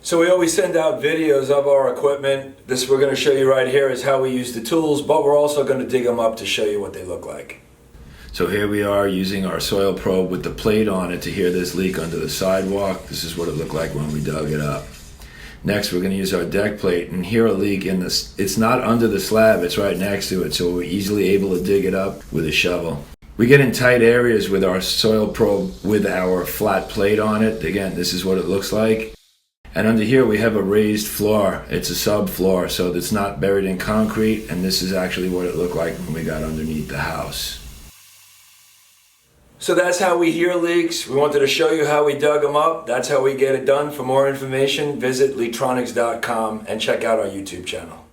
So we always send out videos of our equipment. This we're going to show you right here is how we use the tools, but we're also going to dig them up to show you what they look like. So here we are using our soil probe with the plate on it to hear this leak under the sidewalk. This is what it looked like when we dug it up. Next we're going to use our deck plate and hear a leak in this. It's not under the slab, it's right next to it, so we're easily able to dig it up with a shovel. We get in tight areas with our soil probe with our flat plate on it. Again, this is what it looks like. And under here we have a raised floor. It's a subfloor, so it's not buried in concrete, and this is actually what it looked like when we got underneath the house. So that's how we hear leaks. We wanted to show you how we dug them up. That's how we get it done. For more information, visit Leaktronics.com and check out our YouTube channel.